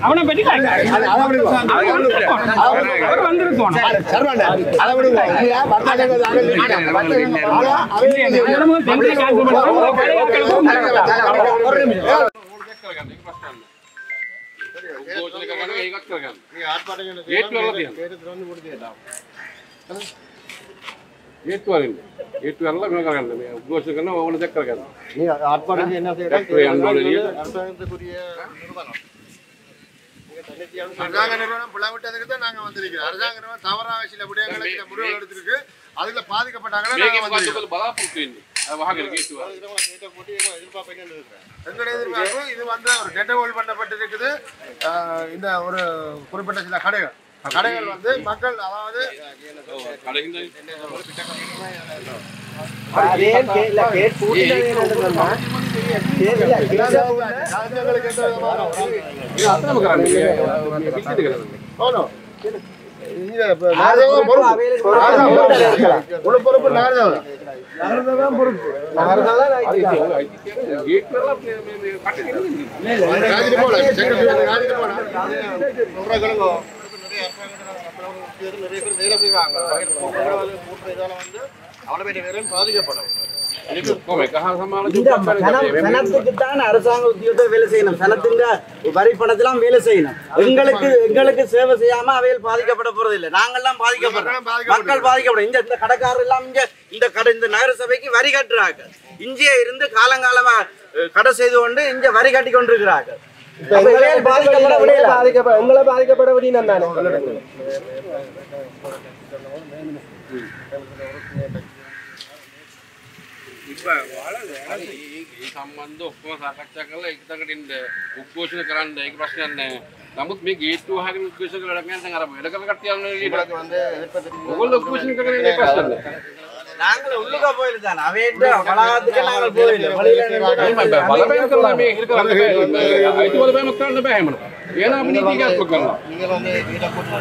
அவனை பற்றி அரசாங்க நிறுவனம் புலவிட்டதுக்கு தான் நாங்க வந்திருக்கிறோம். அரசாங்க நிறுவனம் தவறாக சில விடயங்களை முடிவுகள் எடுத்திருக்கு. அதுல பாதிக்கப்பட்டாங்கன்னா எங்களுடைய எதிர்பார்ப்பு இது வந்து ஒரு கெட்டகோல் பண்ணப்பட்டிருக்குது. இந்த ஒரு குறிப்பிட்ட சில கடைகள் வந்து மக்கள் அதாவது அரசாங்க உத்தியோகத்தை வேலை செய்யணும். சனத்தின் வரி பணத்தெல்லாம் வேலை செய்யணும். எங்களுக்கு சேவை செய்யாம அவையில் பாதிக்கப்பட போறது இல்லை. நாங்கெல்லாம் பாதிக்கப்படுறோம், மக்கள் பாதிக்கப்படும். இந்த கடைக்காரர் எல்லாம் இந்த நகர சபைக்கு வரி கட்டுறாங்க. இங்கே இருந்து காலங்காலமா கடை செய்து கொண்டு இங்க வரி கட்டி கொண்டிருக்கிறாங்க. உங்களை பாதிக்கப்பட සම්බන්ධ ඔක්කොම සාකච්ඡා කරලා එකකට ඉන්න උද්ඝෝෂණ කරන්න ඒක ප්‍රශ්නයක් නැහැ. නමුත් මේ ගේට්ටුව වහගෙන උද්ඝෝෂණ කරලා දැන් අර වැඩ කරන කට්ටිය යනවා නේද? ඔයගොල්ලෝ උද්ඝෝෂණ කරගෙන ඉන්නේ ප්‍රශ්නයක් නැහැ. நாங்கள் உள்ளுக்க போயிட்டு தான் அவையிட்ட வளாகத்துக்கு நாங்கள் போயிடல. බලපෑම් කරලා මේ හිරකරන්න බෑ. අයිති බලපෑමක් කරන්න බෑ එහෙමනම්. ஏனா அப்ப நீதிகாத்மක කරනවා. நீங்க வந்து வீட போட்டு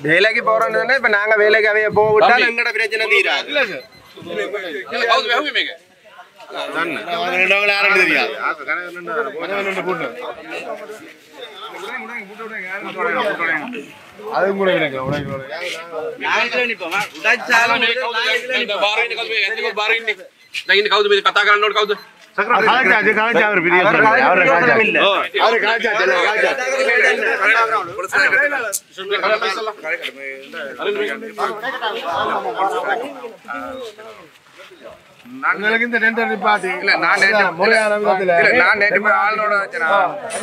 வேலைக்கு போறோம்னா இப்ப நாங்க வேலைக்கு அவைய போக விட்டா எங்கட பிரச்சனை தீராது. කතා කරන්න ඕනේ කවුද? உங்களுக்கு இந்த டெண்டர் நிப்பாட்டி இல்ல நான் நேத்து முறையான விதத்துல இல்ல நான் நேத்து போய் ஆளோட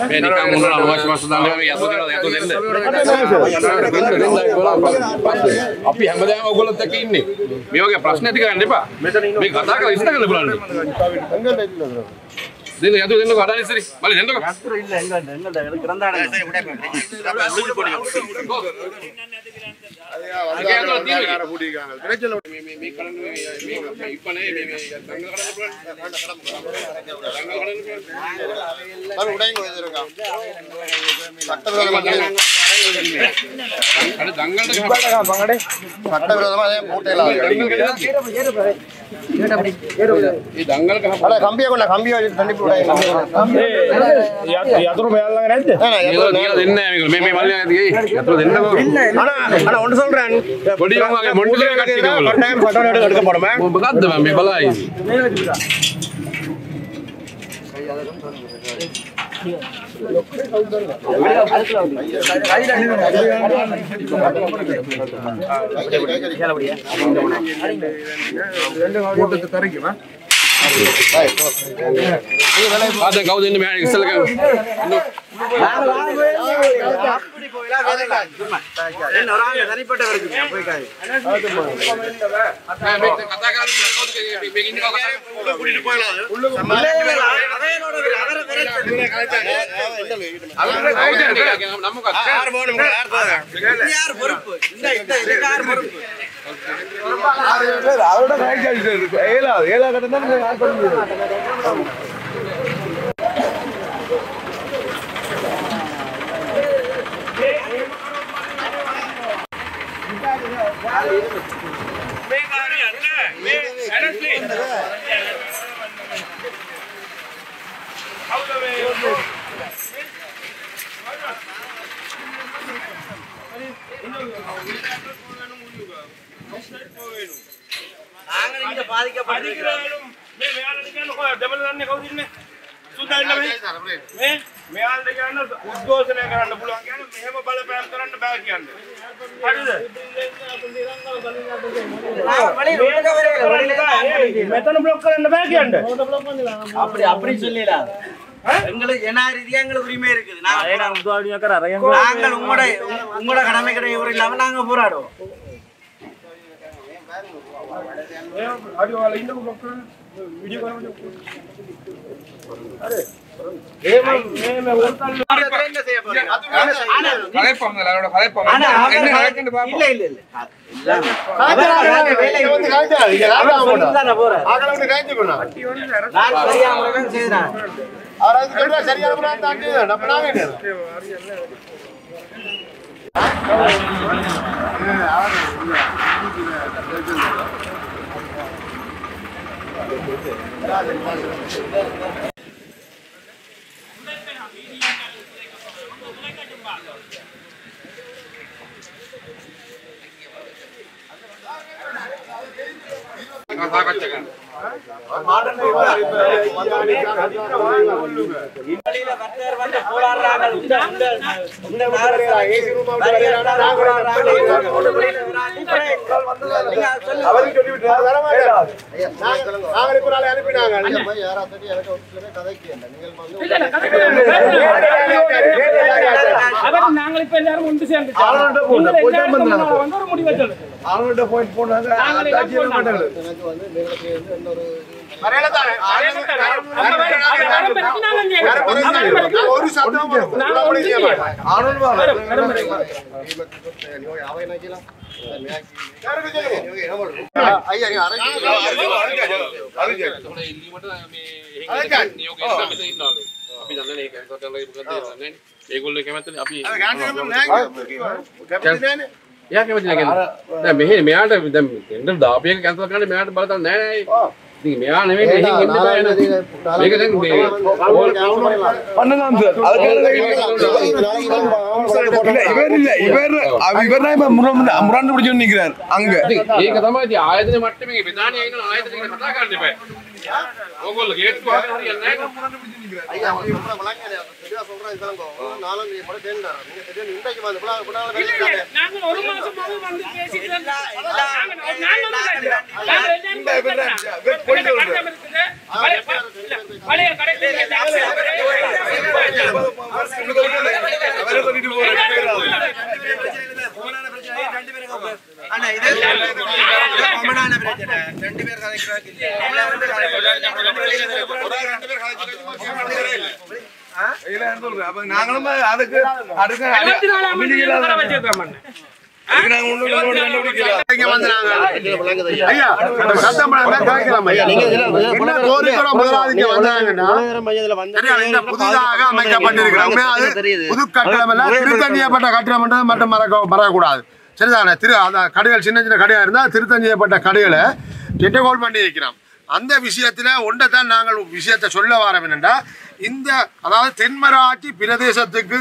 මේ නිකන් මොනවා අවශ්‍ය වස්තු දාන්න අපි හැමදාම ඔයගොල්ලොත් එක්ක ඉන්නේ. මේ වගේ ප්‍රශ්න ඇති කරන්න එපා. මේ කතා කරලා ඉස්සර කරන්න බලන්න. දෙන්න යතු දෙන්නකො අඩාන ඉස්සරි. බලන්න දෙන්නකො. இல்ல எங்கள்ட்ட கிடந்தானே මේ කරන්නේ මේ ඉපනේ මේ දංගල යතුරු මෙයාලගේ නැද්ද? මේ මල්ලිය යතුරු දෙන්නකො. අනේ ඔන්න சொல்றேன். පොඩි වගේ මොන්ඩලේ කට්ටිය ඔයගොල්ලෝ. டைம் ஃபோட்டோ எடுக்க போறோமே. මොකද්ද මේ බලයි. අද කවුද ඉන්නේ මෙහා ඉස්සෙල්ලා அப்படி போயிலாம் வேலை இல்ல சும்மா என்ன ஒரு ஆளு தனிப்பட்ட வரைக்கும் போய் காய் මේ කතා කරන්නේ කවුද මේ ඉන්නේ කවුද කුඩිට போயலாம் யார் பொறுப்பு இந்த யார் பொறுப்பு அவரோட ஏழா கட்டம் தான் யார் பண்ண முடியும். நாங்கள் இங்க பாதிக்கப்பட்டிருக்கிறோம். මේ මෙයාලට කියන්න කොහොමද දෙමළ දන්නේ කවුද ඉන්නේ? සුද්දා ඉන්න මේ මෙයාලට කියන්න උද්ඝෝෂණය කරන්න පුළුවන් කියන්නේ මෙහෙම බලපෑම් කරන්න බෑ කියන්නේ. හරිද? මෙතන બ્લોක් කරන්න බෑ කියන්නේ. அப்படி சொல்லலாம். எங்களுக்கு என்ன ரீதியா எங்களுக்கு உரிமை இருக்குது. நாங்கள் உங்களோட கடமைக்கிற இவர் இல்லாம நாங்க போராடுவோம். ආඩියෝ වල ඉන්නකො બ્લોක් කරන්න. වීඩියෝ කරන්න. අර මේ උල්කල් என்ன செய்ய போறீங்க? கலைப்போம் எல்லாரோட கலைப்போம் என்ன நடக்குன்னு பாப்போம். இல்ல இல்ல இல்ல நான் சரியா முறைதான் செய்யறேன். சரியான முறை தாண்டி நம்ம நாங்க நாங்கள் இப்ப எல்லாரும் ஒன்று சேர்ந்து ஒரு முடிவு அவங்கள்ட்ட போயிட்டு போனாங்க ඒගොල්ලෝ කැමතිනේ අපි එයා කැමති නැහැ කියන්නේ. දැන් මෙහෙ මෙයාට දැන් එන්න දාපු එක කැන්සල් කරන්න මෙයාට බලතල් නැහැ නෑ. ඉතින් මෙයා නෙමෙයි මෙහෙන් එන්න බෑ නේද? මේක දැන් මේ பண்ணலாம் சார் இவர் முரண்டு பிடிச்சு நிக்கிறார் அங்க. ඒක තමයි ඉතින් ආයතන මට්ටමේ ප්‍රධානියා ඉන්න ආයතන ගැන කතා කරන්න එපා. ඕගොල්ලෝ ගේට්ටුව හරියන්නේ නැහැ. சொல்றேன் இதெல்லாம் நாலஞ்சு படம் சேர்ந்தாரு நீங்க தெரியும் இன்றைக்கு வந்து நாங்க ஒரு மாசம் வந்து பேசிட்டு பழைய நாங்களும் அதுக்கு புதிதாக அமைக்கப்பட்டிருக்கிறோம் புது கட்டடம் எல்லாம் திருத்தஞ்சியப்பட்ட கட்டடம் மட்டும் மறக்கக்கூடாது. சரிதானே? அந்த கடைகள் சின்ன சின்ன கடையாக இருந்தால் திருத்தஞ்சியப்பட்ட கடைகளை டெட்டகோல் பண்ணி வைக்கிறோம். அந்த விஷயத்தில் ஒன்றைத்தான் நாங்கள் விஷயத்தை சொல்ல வரோம் என்னென்னா, இந்த அதாவது தென்மராட்சி பிரதேசத்துக்கு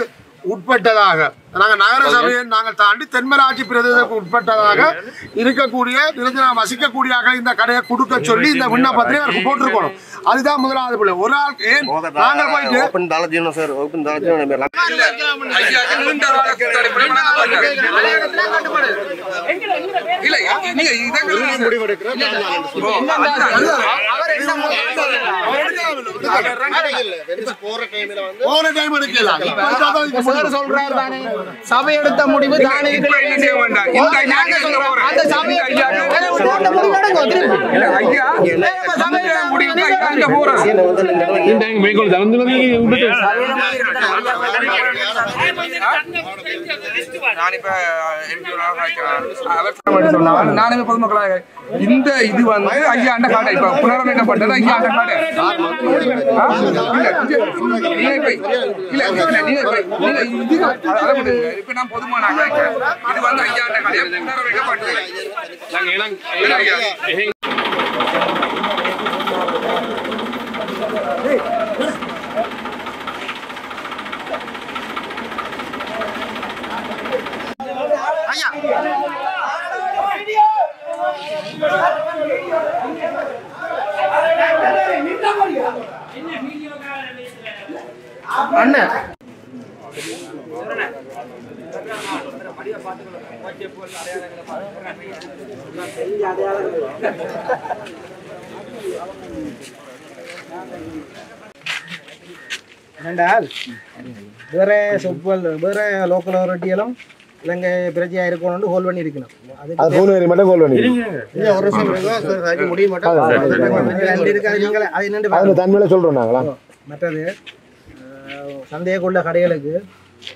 உட்பட்டதாக நாங்கள் நகர சபையை நாங்கள் தாண்டி தென்மராட்சி பிரதேசத்துக்கு உட்பட்டதாக இருக்கக்கூடிய நிரந்தரம் வசிக்கக்கூடிய இந்த கடையை கொடுக்க சொல்லி இந்த விண்ணப்பத்திலே அவருக்கு போட்டிருக்கணும். அதுதான் முதலாவது பிள்ளை. ஒரு ஆள் ஏன் நாங்கள் போயிட்டு சபை எடுத்த முடிவு தானே நானுமே பொதுமக்களாக இந்த இது வந்து ஐயாண்ட காடை இப்ப புனரமைக்கப்பட்டது ஐயாண்ட காடை இப்ப நான் பொதுமான இது வந்து ஐயாண்ட காடை புனரமைக்கப்பட்டது. அண்ணன் என்னென்றால் வேற சொப்பல் வேற லோக்கல் அத்தாரிட்டிகளும் இலங்கை பிரச்சனையாக இருக்கணும்னு ஹோல் பண்ணி இருக்கணும். அது மற்றது சந்தேகக்குள்ள கடைகளுக்கு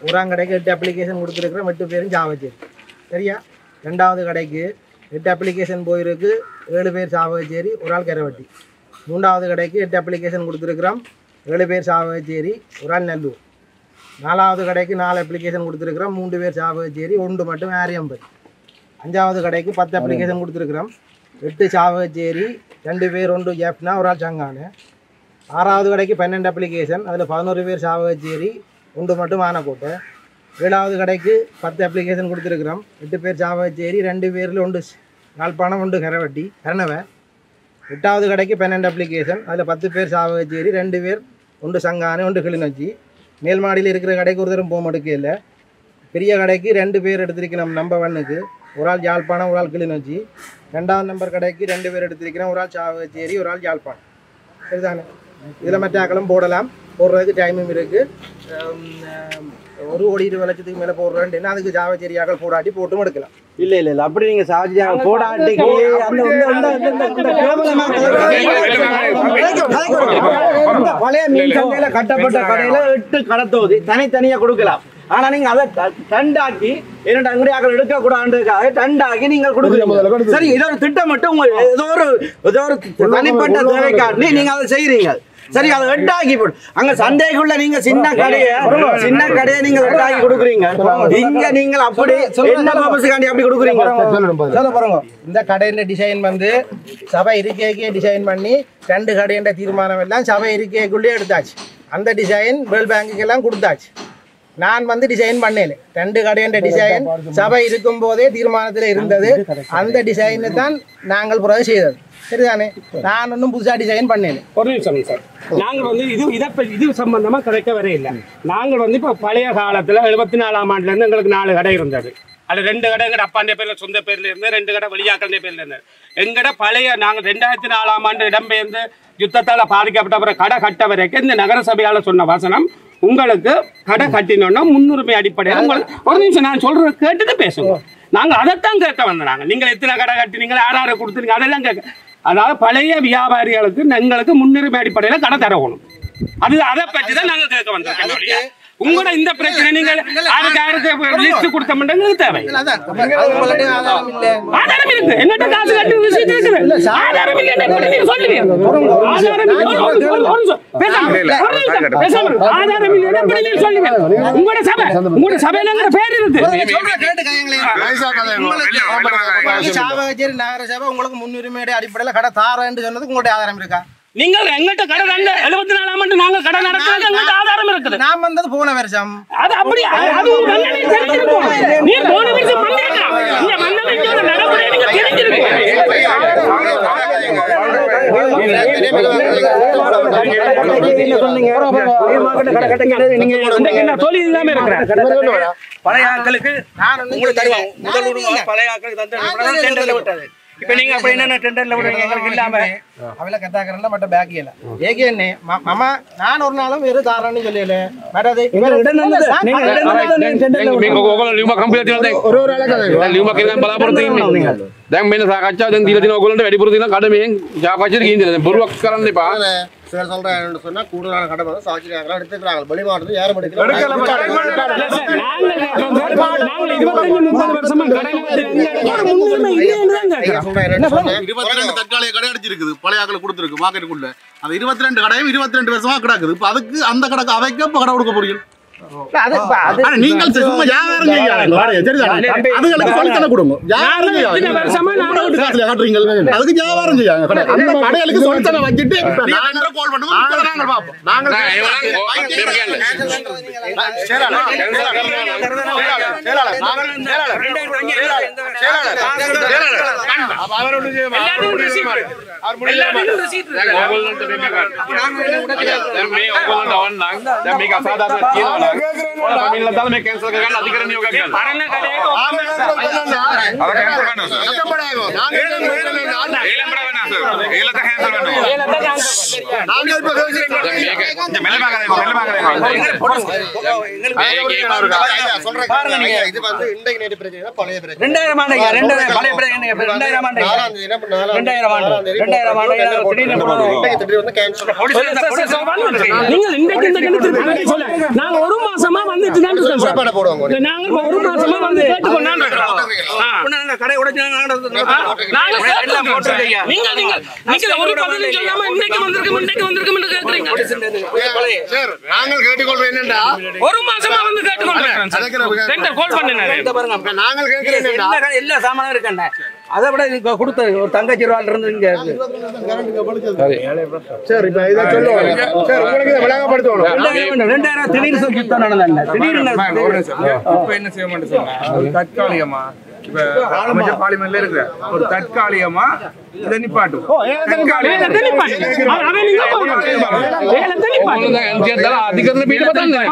ஒராம் கடைக்கு 8 அப்ளிகேஷன் கொடுத்துருக்குறோம். 8 பேரும் சாவச்சேரி. சரியா? 2வது கடைக்கு 8 அப்ளிகேஷன் போயிருக்கு. 7 பேர் சாவச்சேரி, ஒரு ஆள் கரவட்டி. 3வது கடைக்கு 8 அப்ளிகேஷன் கொடுத்துருக்குறோம். 7 பேர் சாவச்சேரி, ஒரு ஆள் நல்லூர். 4வது கடைக்கு 4 அப்ளிகேஷன் கொடுத்துருக்குறோம். 3 பேர் சாவச்சேரி, 1 மட்டும் ஆரியம்பதி. 5வது கடைக்கு 10 அப்ளிகேஷன் கொடுத்துருக்குறோம். 8 சாவச்சேரி, 2 பேர் 1 ஜெஃப்னா, ஒரு ஆள் சங்கானு. 6வது கடைக்கு 12 அப்ளிகேஷன், அதில் 11 பேர் சாவச்சேரி, 1 மட்டும் ஆனக்கோட்டை. 7வது கடைக்கு 10 அப்ளிகேஷன் கொடுத்துருக்குறோம். 8 பேர் சாவச்சேரி, 2 பேரில் 1 யாழ்ப்பாணம், 1 கரவட்டி கரணவை. 8வது கடைக்கு 12 அப்ளிகேஷன், அதில் 10 பேர் சாவச்சேரி, 2 பேர் 1 சங்கானு, 1 கிளிநொச்சி. மேல் மாடியில் இருக்கிற கடைக்கு ஒரு தரம் போக மடுக்கையில். பெரிய கடைக்கு 2 பேர் எடுத்திருக்கிறோம். நம்பர் 1க்கு ஒரு ஆள் யாழ்ப்பாணம், ஒரு ஆள் கிளிநொச்சி. 2வது நம்பர் கடைக்கு 2 பேர் எடுத்திருக்கிறோம். ஒரு ஆள் சாவச்சேரி, ஒரு ஆள் யாழ்ப்பாணம். சரிதானே? இதில் மற்ற ஆக்களும் போடலாம். போடுறதுக்கு டைமும் இருக்குது. 1,20,00,000 மேலே போடுறேன். அதுக்கு சாவச்சேரி ஆக்கள் போடாட்டி போட்டும் எடுக்கலாம். இல்ல அப்படி நீங்க சாவச்சேரி போடாட்டி பழைய மீன் சந்தையில கட்டப்பட்ட கடையில 8 கடத்தோதி தனித்தனியா கொடுக்கலாம். ஆனா நீங்க அதை டண்டாக்கி 2 அங்கடியாக்கள் எடுக்க கூடாதுக்காக டண்டாக்கி நீங்கள் கொடுக்குறீங்க. சரி, இதோ ஒரு திட்டம் மட்டும் உங்க ஏதோ ஒரு தனிப்பட்ட தேவைக்காட்டி நீங்க அதை செய்யறீங்க. சரி, அதை வெட்டாக்கி போடு. அங்க சந்தைக்குள்ள நீங்க சின்ன கடையை நீங்க வெட்டாக்கி கொடுக்குறீங்க. இங்க நீங்க அப்படி என்ன பர்பஸ்க்காண்டி அப்படி கொடுக்குறீங்க? சொல்ல பாருங்க. இந்த கடையின் டிசைன் வந்து சபை இருக்கைக்கே டிசைன் பண்ணி 2 கடையின் தீர்மானம் எல்லாம் சபை இருக்கைக்குள்ளே எடுத்தாச்சு. அந்த டிசைன் வேர்ல்ட் பேங்குக்கு எல்லாம் கொடுத்தாச்சு. நான் வந்து டிசைன் பண்ணல 2 கடையின் டிசைன் சபை இருக்கும் போதே தீர்மானத்தில் இருந்தது அந்த டிசைனை தான் நாங்கள் புறவு செய்தது சரிதானே நான் ஒன்றும் புதுசாக டிசைன் பண்ணல ஒரு நிமிஷம் சார் நாங்கள் வந்து இது சம்பந்தமாக கிடைக்க வரையில்லை நாங்கள் வந்து இப்போ பழைய காலத்தில் 74ஆம் ஆண்டுலேருந்து எங்களுக்கு 4 கடை இருந்தது அது 2 கடை எங்கட அப்பாண்ட பேர்ல சொந்த பேர்ல இருந்து 2 கடை வெளியாக்கள பேர்ல இருந்து எங்கட பழைய நாங்க 2004ஆம் ஆண்டு இடம்பெயர்ந்து யுத்தத்தால பாதிக்கப்பட்ட பிறகு கடை கட்ட வரைக்கும் இந்த நகரசபையால சொன்ன வசனம் உங்களுக்கு கடை கட்டினோம்னா முன்னுரிமை அடிப்படையில் உங்களுக்கு ஒரு நிமிஷம் நான் சொல்றது கேட்டுட்டு பேசுங்க நாங்க அதைத்தான் கேட்க வந்தாங்க நீங்க எத்தனை கடை கட்டினீங்க யாராரை கொடுத்துருங்க அதெல்லாம் கேட்க அதாவது பழைய வியாபாரிகளுக்கு எங்களுக்கு முன்னுரிமை அடிப்படையில் கடை தரணும் அதை பற்றி தான் நாங்க கேட்க வந்திருக்கோம் உங்களோட இந்த பிரச்சனை நீங்க லிஸ்ட் கொடுத்த மாட்டேங்க தேவை ஆதாரம் இருக்கு என்னட்ட காசு கட்டி விஷயம் இருக்குது ஆதாரம் இல்ல நீங்க சொல்லுங்க ஆதாரம் ஆதாரம் இல்ல எப்படி நீங்க சொல்லுங்க உங்களோட சபையிலங்கற பேர் இருக்கு நகர சபை உங்களுக்கு முன்னுரிமை அடிப்படையில் கடை தாரேன்னு சொன்னது உங்களுடைய ஆதாரம் இருக்கா நீங்கள் எங்கள்கிட்ட கடை 74ஆம் ஆண்டு நாங்க கடை நடத்துறது எங்கள்கிட்ட ஆதாரம் இருக்குது நான் வந்தது போன வருஷம் அது அப்படி அது ஒரு மன்னனை தெரிஞ்சிருக்கும் நீ போன வருஷம் பண்ணீங்க இந்த மன்னனையோட நடைமுறை நீங்க தெரிஞ்சிருக்கும் நீங்க தொழில் இல்லாம இருக்கிற பழைய ஆட்களுக்கு உங்களுக்கு தருவாங்க முதல் பழைய ஆட்களுக்கு தந்து டெண்டர்ல விட்டது இப்ப நீங்க அப்படி என்ன டெண்டர்ல விடுறீங்க எங்களுக்கு இல்லாம அவள கத்தாக்கறல மட்ட பேக்கியல ஏகேனே மாமா நான் ஒரு நாளும் வேற தாரான்னு சொல்லல மடதே இவர் මේක ඔයගොල්ලෝ ලියුමක් කම්පියුටර් තියලා දැන් ஒரு ஆளක ලියුමක් කියලා බලාපොරොත්තු වෙන්නේ දැන් මෙන්න සාකච්ඡාව දැන් දීලා තියෙන ඔයගොල්ලන්ට වැඩිපුර තියෙන කඩ මෙහෙන් සාකච්ඡාවට ගිහින් දෙන්න දැන් බොරුවක් කරන්න එපා சிலர் சொல்றாங்க சொன்னா கூடுதலான கடை வந்து சாட்சியாக எடுத்துக்கிறாங்க வெளி மாவட்டத்தில் யாரும் எடுக்கல தற்காலிக கடை அடிச்சிருக்குது பழைய ஆக்களை கொடுத்துருக்கு மார்க்கெட்டுக்குள்ள அந்த 22 கடையும் 22 வருஷமா கிடக்குது இப்ப அதுக்கு அந்த கடைக்கு அவைக்க கடை கொடுக்க போறீங்க நீங்கள் சும்மா வியாபாரம் அதுகளுக்கு சொல்லித்தன கொடுங்க அதுக்கு வியாபாரம் செய்யாங்க அந்த கடைகளுக்கு சொல்லித்தன வச்சுட்டு கால் பண்ணுவோம் பார்ப்போம் நாங்கள் මේ කැන්සල් කරගන්න අධිකරණ යෝගයක් ගන්න. පරණ කඩේක ඔක්කොම நாங்க ஒரு மாசமா வந்துட்டு நாங்க ஒரு மாசமா வந்து கேட்டுக்கொண்டான் கடை உடைச்சு நீங்க ஒரு பதில் சொல்லாம இன்னைக்கு வந்திருக்கும் கேக்குறீங்க நாங்கள் கேட்டுக்கொள்வோம் என்னண்டா ஒரு மாசமா வந்து கேட்டுக்கொள்றேன் கால் பண்ணுங்க நாங்கள் கேட்கிறேன் எல்லா சாமானும் இருக்கேன் அதை விட கொடுத்த ஒரு தங்கச்சி ரூபாய் இருந்து இங்க சரி இப்ப இதை சொல்லுவோம் சார் உங்களுக்கு விளங்கப்படுத்தணும் 2000 திடீர்னு யுத்தம் நடந்தாங்க திடீர்னு இப்ப என்ன செய்ய மாட்டேன் சொன்னா தற்காலிகமா இப்ப அமைச்சர் பார்லிமெண்ட்ல இருக்கிற ஒரு தற்காலிகமா இதை நிப்பாட்டும் අධිකරණ පිට පතන්නේ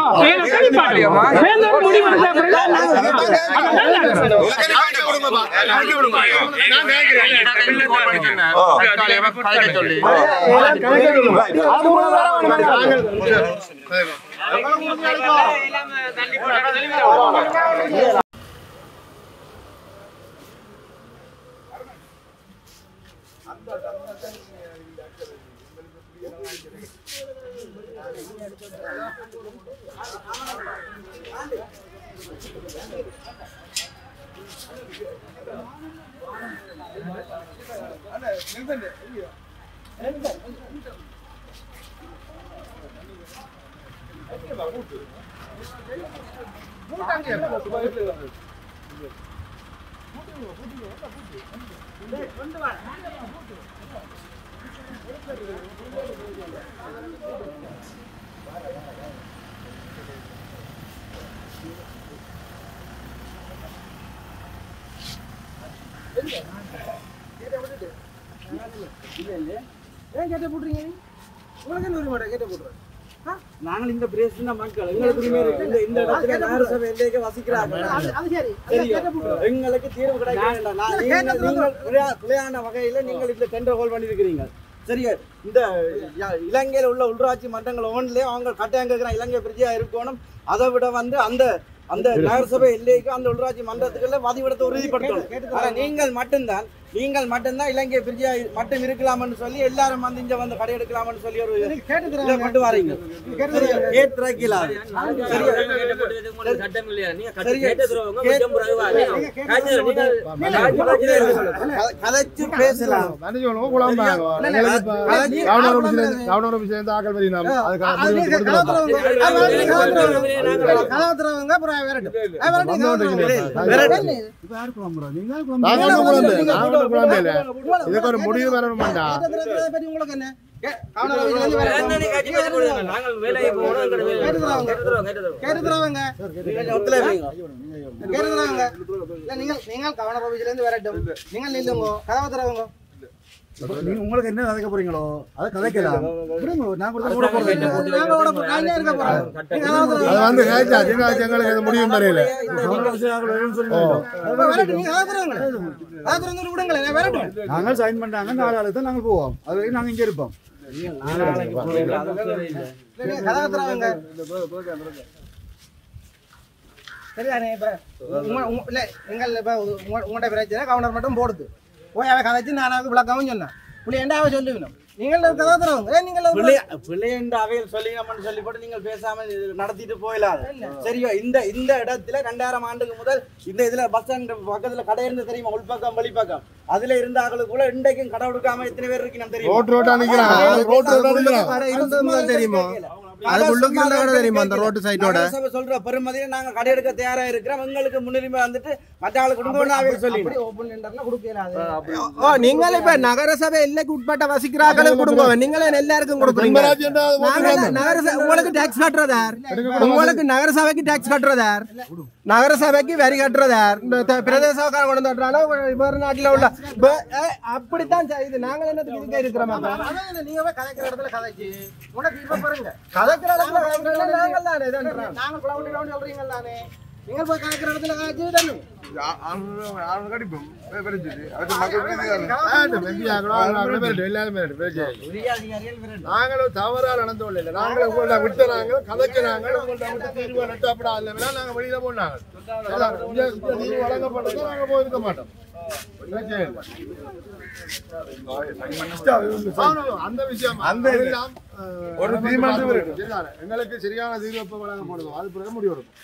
கேட்ட போட்டுறீங்க உங்களுக்கு என்ன உரிமை கேட்ட போட்டுறேன் நாங்கள் இந்த பிரதேச மக்கள் எங்களுக்கு உரிமை இருக்கு. இந்த இடத்துல நகரசபை எல்லைக்கு வசிக்கிறாங்க. எங்களுக்கு தீர்வு கிடைக்க வேண்டாம். நீங்கள் பிள்ளையான வகையில நீங்கள் இந்த டெண்டர் ஹோல்ட் பண்ணிருக்கிறீங்க. சரியா, இந்த இலங்கையில் உள்ள உள்ளாட்சி மன்றங்கள் ஒவ்வொன்றிலே அவங்க கட்டாயம் கேட்கிற இலங்கை பிரஜையா இருக்கணும். அதை விட வந்து அந்த அந்த நகரசபை எல்லைக்கு அந்த உள்ளாட்சி மன்றத்துக்குள்ள வதிவிடத்தை உறுதிப்படுத்தணும். ஆனா நீங்கள் மட்டும்தான் இலங்கை பிரஜையா மட்டும் இருக்கலாம்னு சொல்லி எல்லாரும் வந்து இங்க வந்து கடை எடுக்கலாம்னு சொல்லி ஒரு இதை கொண்டு வரீங்க. ஏற்றாக்கிலாம் கதைச்சு பேசலாம். இதுக்கு ஒரு முடிவு வரணும்டா. உங்களுக்கு என்ன உங்களுக்கு என்ன கதைக்க போறீங்களோ அதை கதைக்கலாம். முடியும் வரையில நாங்கள் சைன் பண்றாங்க. 4 ஆளுக்கு தான் நாங்கள் போவோம். அது வரைக்கும் நாங்கள் இங்கே இருப்போம். சரிதானே? உங்கள்கிட்ட பிரச்சனை கவுண்டர் மட்டும் போடுது போய் அவன் கதைச்சு நானாவது விளக்கவும் சொன்னேன். புள்ளியண்டா அவன் சொல்லுவினோம். நீங்கள் கதை தருவாங்க. பிள்ளைன்ற அவையில் சொல்லிங்கன்னு சொல்லி போட்டு நீங்கள் பேசாம நடத்திட்டு போயிடலாம். சரியா, இந்த இடத்துல 2000 ஆண்டுக்கு முதல் இந்த இதுல பஸ் ஸ்டாண்ட் பக்கத்துல கடை இருந்து தெரியுமா? உள்பக்கம் வெளிப்பக்கம் அதுல இருந்த ஆளுக்கு கூட இன்றைக்கும் கடை கொடுக்காம எத்தனை பேர் இருக்கணும் தெரியுமா? சொல்ற பெருமதியில நாங்க கடை எடுக்க தயாரா இருக்கிறோம். எங்களுக்கு முன்னுரிமை வந்துட்டு மற்ற ஆளு கொடுக்கணும் சொல்லி நீங்கள் இப்ப நகரசபை எல்லைக்கு உட்பட்ட வசிக்கிறார்களும் கொடுங்க. நீங்களே எல்லாருக்கும் கொடுக்குறீங்க. உங்களுக்கு டாக்ஸ் கட்டுறதார், உங்களுக்கு நகரசபைக்கு டாக்ஸ் கட்டுறதார், நகரசபைக்கு வரி கட்டுறதார், பிரதேசக்காரன் கொண்டு தட்டுறாலும் வேறு நாட்டில் உள்ள அப்படித்தான் இது. நாங்கள் என்னத்துக்கு இருக்கிறோம்? நீங்க போய் கதைக்கிற இடத்துல கதைச்சு உனக்கு இப்ப பாருங்க கதைக்கிற இடத்துல நாங்கள் தானே நாங்கள் கிளவுண்ட் சொல்றீங்க தானே. நீங்கள் போய் கதைக்கிற இடத்துல காய்ச்சி நாங்களும் தவறா நடந்தோம் இல்லை. நாங்களும் உங்கள்ட்ட விட்டு நாங்கள் கதைக்கிறாங்க. உங்கள்ட்ட தீர்வு நட்டப்படா இல்லைன்னா நாங்கள் வெளியில போனாங்க தீர்வு வழங்கப்பட்டது நாங்கள் போயிருக்க மாட்டோம். அந்த விஷயம் ஒரு எங்களுக்கு சரியான தீர்வு வழங்க போடுவோம். அது பிறகு முடிவு இருக்கும்.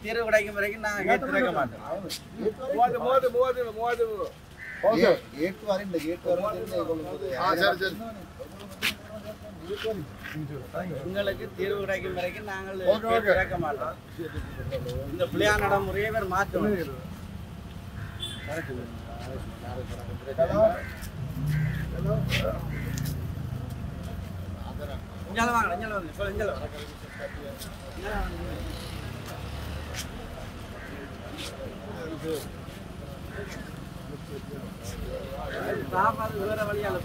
தீர்வு கிடைக்கும் வரைக்கும் நான் ஏற்றுக்க மாட்டேன். உங்களுக்கு தீர்வு கிடைக்கும் வரைக்கும் நாங்கள் ஏற்றுக்க மாட்டோம். இந்த பிள்ளையார் நடைமுறையை மாற்றணும். வேற வழியால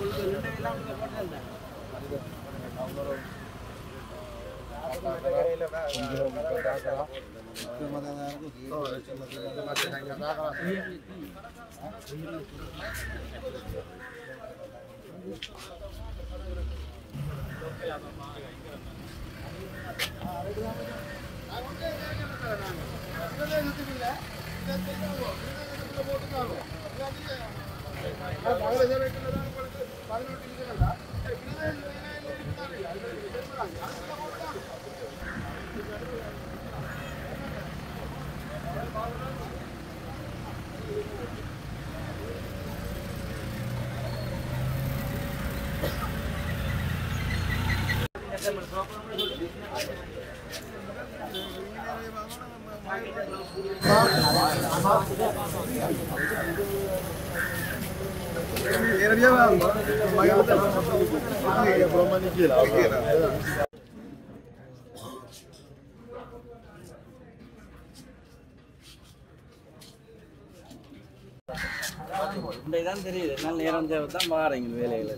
இதான் தெரியுது என்னால் நேரம் தேவை தான் பாருங்க வேலையில்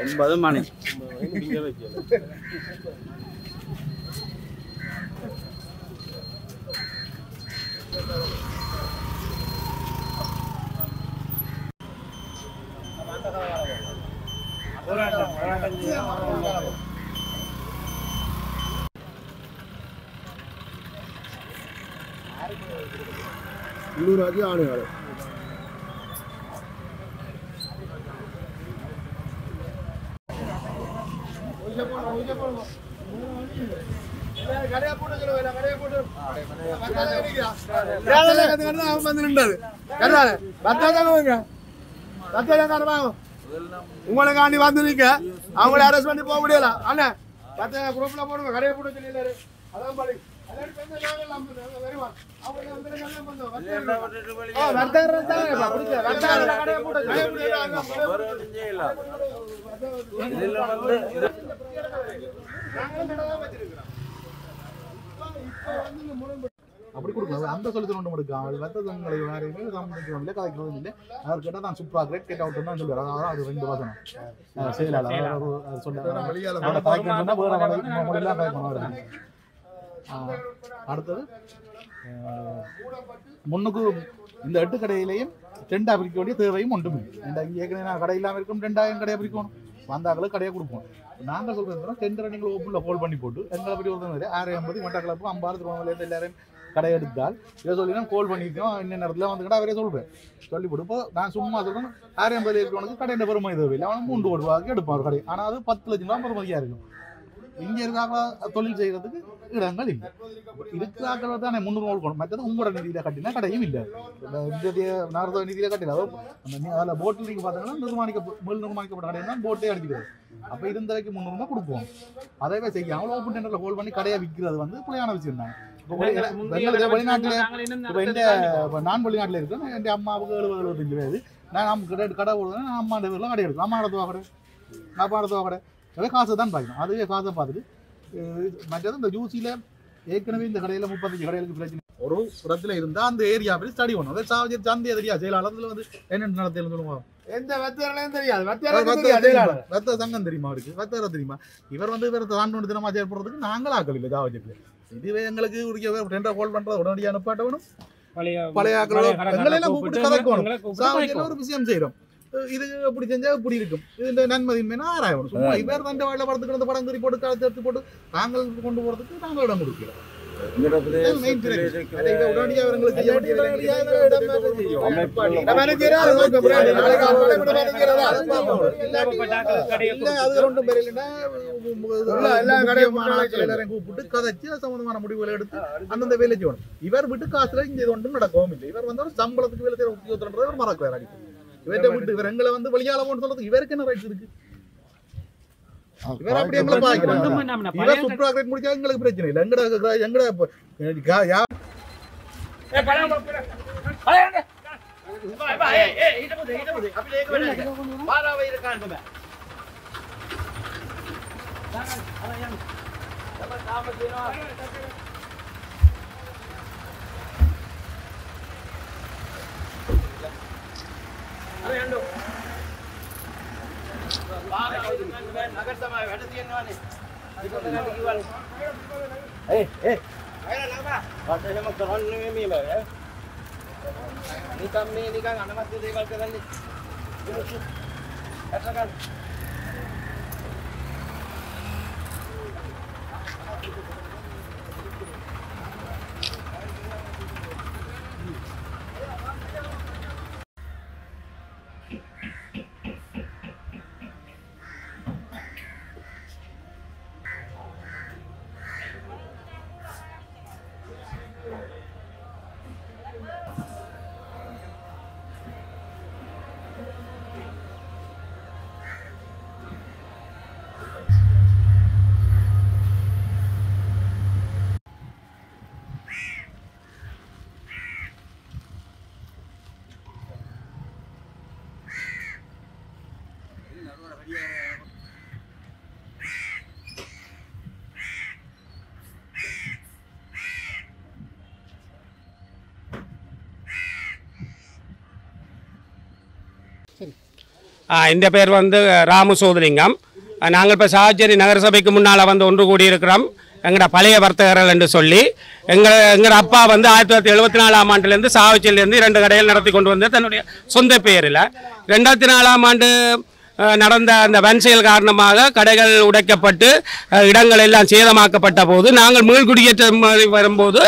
9 மணி உள்ளூராட்சி ஆணையாளர் உங்களுக்காண்டி வந்து நிக்க அவங்கள அரெஸ்ட் பண்ணி போக முடியல அண்ணா குரூப்ல போடுங்க கடையை போட்டு சொல்லிடுறாரு அதான் படி அப்படி கொடுக்கலாம் அந்த சொல்லி ஒன்று கொடுக்கலாம் அது வர்த்தகங்களை வேற எதுவுமே சம்பந்திக்கிறோம் இல்லை கதைக்கிறதும் இல்லை அவர் கேட்டால் நான் சூப்பராக கிரேட் கேட் அவுட் தான் சொல்லுவார் அதாவது அது 2 வசனம் செயலாளர் சொன்னார் மொழியெல்லாம் கதைக்கணும். அடுத்தது முன்னுக்கு இந்த 8 கடையிலையும் 2 பிரிக்க வேண்டிய தேவையும் ஒன்றும் இல்லை. ஏற்கனவே நான் கடை இல்லாமல் இருக்கும் 2000 கடையை பிரிக்கணும் வந்தாக்களுக்கு கடையை கொடுப்போம். நாங்கள் சொல்கிறோம் டெண்டரை நீங்கள் ஓப்பனில் ஹோல்ட் பண்ணி போட்டு எங்களை பற்றி ஒரு 650 மட்டக்களப்பு 50 திருவண்ணாமலையிலேருந்து எல்லாரும் கடை எடுத்தால் இதை சொல்லி நான் கோல் பண்ணியிருக்கோம் இன்னும் நேரத்தில் வந்துக்கிட்ட அவரே சொல்கிறேன் சொல்லி போட்டு இப்போ நான் சும்மா சொல்கிறேன் 650 இருக்கிறவனுக்கு கடையின் பெருமை தேவையில்லை அவனும் 3 கோடி ரூபாய்க்கு எடுப்பான் ஒரு கடை. ஆனால் அது 10 லட்சம் ரூபா பெருமதியாக இருக்கும். இங்கே இருக்காங்க தொழில் செய்கிறதுக்கு இடங்கள் இல்லை. இருக்கிறாக்கள் தானே 300 கொடுக்கணும். மற்றது உங்களோட நிதியில் கட்டினா கடையும் இல்லை. நாரத நிதியில் கட்டினா அதில் போட்டில் நீங்கள் பார்த்தீங்கன்னா நிர்மாணிக்கப்பட்ட கடையில் தான் போட்டே அடிக்கிறது. அப்போ இருந்தவைக்கு 300 ரூபா கொடுப்போம். அதே செய்ய அவ்வளோ ஓப்பன் டெண்டரில் ஹோல்ட் பண்ணி கடையை விற்கிறது வந்து பிள்ளையான விஷயம் தான். வெளிநாட்டில் இப்போ நான் வெளிநாட்டில் இருக்கேன். என் அம்மாவுக்கு 70-75 வயது. நான் கடை போடுறேன். நான் அம்மா பேரில் கடை எடுக்கும். அம்மா இடத்துவா கடை அப்பா இடத்துவா கடை காசை தான் பார்க்கணும். அதுவே காசை பார்த்துட்டு மற்றது இந்த யூசியில் ஏற்கனவே இந்த கடையில் 35 கடைகளுக்கு பிரச்சனை ஒரு இடத்துல இருந்தால் அந்த ஏரியாவில் ஸ்டடி பண்ணும். அதை சாவஜர் சந்தையை தெரியாது செயலாளர் வந்து என்னென்ன நடத்தையில் சொல்லுவாங்க. எந்த வர்த்தகர்களையும் தெரியாது. வர்த்தக சங்கம் தெரியுமா அவருக்கு? வர்த்தகரை தெரியுமா? இவர் வந்து இவர் தாண்டு தினமாக செயல்படுறதுக்கு நாங்கள் ஆக்கல் இல்லை சாவஜத்தில். இதுவே எங்களுக்கு உரிய டெண்டர் ஹோல்ட் பண்ணுறது உடனடியாக அனுப்பாட்ட வேணும். பழைய எங்களெல்லாம் கூப்பிட்டு கதைக்கணும். ஒரு விஷயம் செய்கிறோம். இது எப்படி செஞ்சா இப்படி இருக்கும். இது நன்மதின்மைனா ஆராயணும். சும்மா இவர் தண்டை வாயில படத்துக்கு படம் குறி போட்டு காலத்தை எடுத்து போட்டு நாங்கள் கொண்டு போறதுக்கு நாங்கள் இடம் கொடுக்கிறோம். கூப்பிட்டு கதைச்சு சம்பந்தமான முடிவுகளை எடுத்து அந்தந்த வேலை செய்யணும். இவர் விட்டு காசுல இங்க இது ஒன்றும் நடக்கவும் இல்லை. இவர் வந்து ஒரு சம்பளத்துக்கு வேலை செய்யற உத்தியோகத்தோட மறக்கிறார். அடிக்கடி இவர்கிட்ட விட்டு இவர் எங்களை வந்து வெளியால போன்னு சொல்றது இவருக்கு என்ன ரைட்ஸ் இருக்கு? இவர் அப்படி எங்களை பாக்குறாங்க. இவர் சுற்றுலா கிரேட் முடிச்சா எங்களுக்கு பிரச்சனை இல்லை. எங்கட இந்த பேர் வந்து ராமசோதலிங்கம். நாங்கள் இப்போ சாவச்சேரி நகரசபைக்கு முன்னால் வந்து ஒன்று கூடியிருக்கிறோம். எங்களோட பழைய வர்த்தகர்கள் என்று சொல்லி எங்களோட அப்பா வந்து 1974ஆம் ஆண்டுலேருந்து சாவச்சேரியிலேருந்து 2 கடைகள் நடத்தி கொண்டு வந்து தன்னுடைய சொந்த பெயரில் 2004ஆம் ஆண்டு நடந்த அந்த வன்செயல் காரணமாக கடைகள் உடைக்கப்பட்டு இடங்கள் எல்லாம் சேதமாக்கப்பட்ட போது நாங்கள் மீள்குடியேற்றம் வரும்போது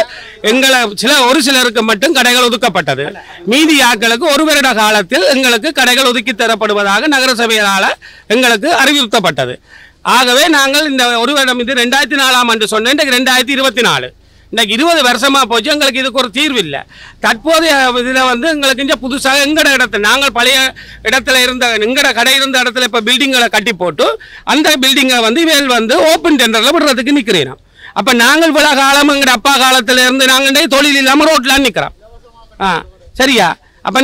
ஒரு சிலருக்கு மட்டும் கடைகள் ஒதுக்கப்பட்டது. மீதி ஆட்களுக்கு 1 வருட காலத்தில் எங்களுக்கு கடைகள் ஒதுக்கி தரப்படுவதாக நகரசபையால் எங்களுக்கு அறிவுறுத்தப்பட்டது. ஆகவே நாங்கள் இந்த 1 வருடம் இது 2004ஆம் ஆண்டு சொன்னேன். இன்றைக்கு 2024 இன்றைக்கு 20 வருஷமாக போச்சு. எங்களுக்கு இதுக்கு ஒரு தீர்வு இல்லை. தற்போதைய இதில் வந்து எங்களுக்கு இங்கே புதுசாக எங்களோட இடத்துல நாங்கள் பழைய இடத்துல இருந்த எங்களோட கடை இருந்த இடத்துல இப்போ பில்டிங்களை கட்டி போட்டு அந்த பில்டிங்கை வந்து இவர்கள் வந்து ஓப்பன் டெண்டரில் விடுறதுக்கு நிற்கிறேன். அப்போ நாங்கள் இவ்வளோ காலம் எங்களோட அப்பா காலத்தில் இருந்து நாங்கள் தொழில் இல்லாமல் ரோட்டில் நிற்கிறோம். சரியா? அப்போ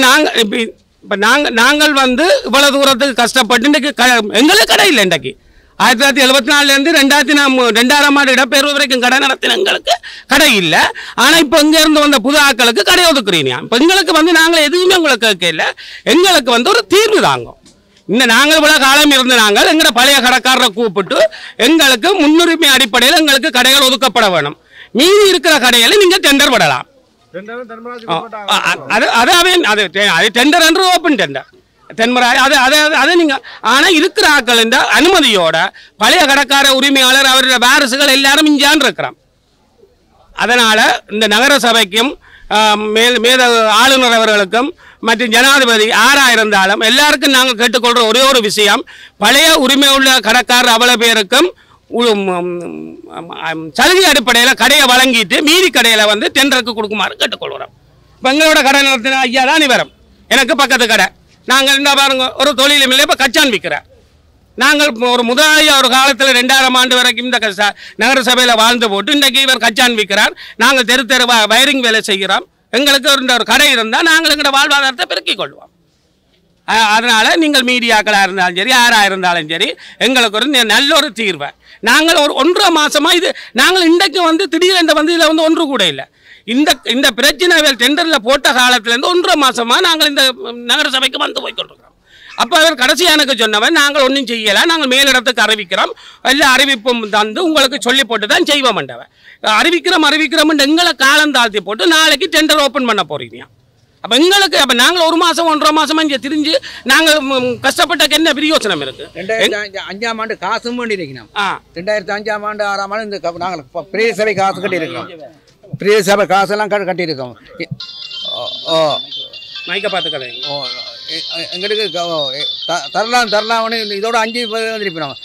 நாங்கள் வந்து இவ்வளோ தூரத்துக்கு கஷ்டப்பட்டு இன்றைக்கு எங்களுக்கு கடை இல்லை. இன்றைக்கு 1974லேருந்து 2002ஆம் ஆண்டு இடப்பெயர்வு வரைக்கும் கடை நடத்தின எங்களுக்கு கடை இல்லை. ஆனால் இப்போ இங்கேருந்து வந்த புது ஆட்களுக்கு கடை ஒதுக்குறீங்க. இப்போ எங்களுக்கு வந்து நாங்கள் எதுவுமே உங்களுக்கு கேட்கல. எங்களுக்கு வந்து ஒரு தீர்வு தாங்கும். நாங்கள் இவ்வளோ காலம் இருந்த நாங்கள் எங்களோட பழைய கடைக்காரரை கூப்பிட்டு எங்களுக்கு முன்னுரிமை அடிப்படையில் எங்களுக்கு கடைகள் ஒதுக்கப்பட வேணும். மீதி இருக்கிற கடைகளை நீங்கள் டெண்டர் விடலாம். அது டெண்டர் என்று ஓப்பன் டெண்டர் தென்மராய் அதை நீங்கள் ஆனால் இருக்கிற ஆட்கள் என்ற அனுமதியோட பழைய கடைக்கார உரிமையாளர் அவருடைய வாரிசுகள் எல்லாரும் இஞ்சான் இருக்கிறோம். அதனால் இந்த நகர சபைக்கும் மேத ஆளுநர் அவர்களுக்கும் மற்றும் ஜனாதிபதி யாராக இருந்தாலும் எல்லாருக்கும் நாங்கள் கேட்டுக்கொள்கிற ஒரே ஒரு விஷயம், பழைய உரிமை உள்ள கடைக்காரர் அவ்வளோ பேருக்கும் சலுகை அடிப்படையில் கடையை வழங்கிட்டு மீதி கடையில் வந்து டெண்டருக்கு கொடுக்குமாறு கேட்டுக்கொள்கிறோம். இப்போ எங்களோட கடை நடத்தின ஐயா தான் வரும். எனக்கு பக்கத்து கடை. நாங்கள் என்ன பாருங்க, ஒரு தொழிலும் இல்லை. இப்போ கச்சான் விற்கிறேன். நாங்கள் ஒரு முதலாளியாக ஒரு காலத்தில் 2000ஆம் ஆண்டு வரைக்கும் இந்த நகர சபையில் வாழ்ந்து போட்டு இன்றைக்கு இவர் கச்சான் விற்கிறார். நாங்கள் தெரு தெரு வயரிங் வேலை செய்கிறோம். எங்களுக்கு ஒரு கடை இருந்தால் நாங்கள் எங்களோட வாழ்வாதாரத்தை பெருக்கிக் கொள்வோம். அதனால் நீங்கள் மீடியாக்களாக இருந்தாலும் சரி யாராக இருந்தாலும் சரி எங்களுக்கு ஒரு நல்ல ஒரு தீர்வை நாங்கள் ஒரு 1.5 மாதமாக இது நாங்கள் இன்றைக்கு வந்து திடீரென்று வந்து இதில் வந்து ஒன்று கூட இல்லை. இந்த பிரச்சனை டெண்டரில் போட்ட காலத்திலேருந்து 1.5 மாதமாக நாங்கள் இந்த நகர சபைக்கு வந்து போய்கொண்டிருக்கிறோம். அப்போ அவர் கடைசியாக எனக்கு சொன்னவன் நாங்கள் ஒன்றும் செய்யலை, நாங்கள் மேலிடத்துக்கு அறிவிக்கிறோம், எல்லா அறிவிப்பும் தந்து உங்களுக்கு சொல்லி போட்டு தான் செய்வோம்ன்றவன். அறிவிக்கிறோம் எங்களை காலம் தாழ்த்தி போட்டு நாளைக்கு டெண்டர் ஓப்பன் பண்ண போகிறீங்க. அப்போ எங்களுக்கு அப்போ நாங்கள் 1 மாதம் 1.5 மாதமாக இங்கே திரிஞ்சு நாங்கள் கஷ்டப்பட்டக்கு என்ன பிரயோசனம் இருக்குது? 2005ஆம் ஆண்டு காசும் வேண்டி இருக்கணும். 2005ஆம் ஆண்டு 6ஆம் ஆண்டு இந்த நாங்கள் பிரதேச சபை காசு கட்டியிருக்கோம். பிரதேச சபை காசெல்லாம் கட்டியிருக்கோம். மைக்க பார்த்துக்கலை எங்களுக்கு தரலாம்னு இதோட 5 வந்துருப்போம்.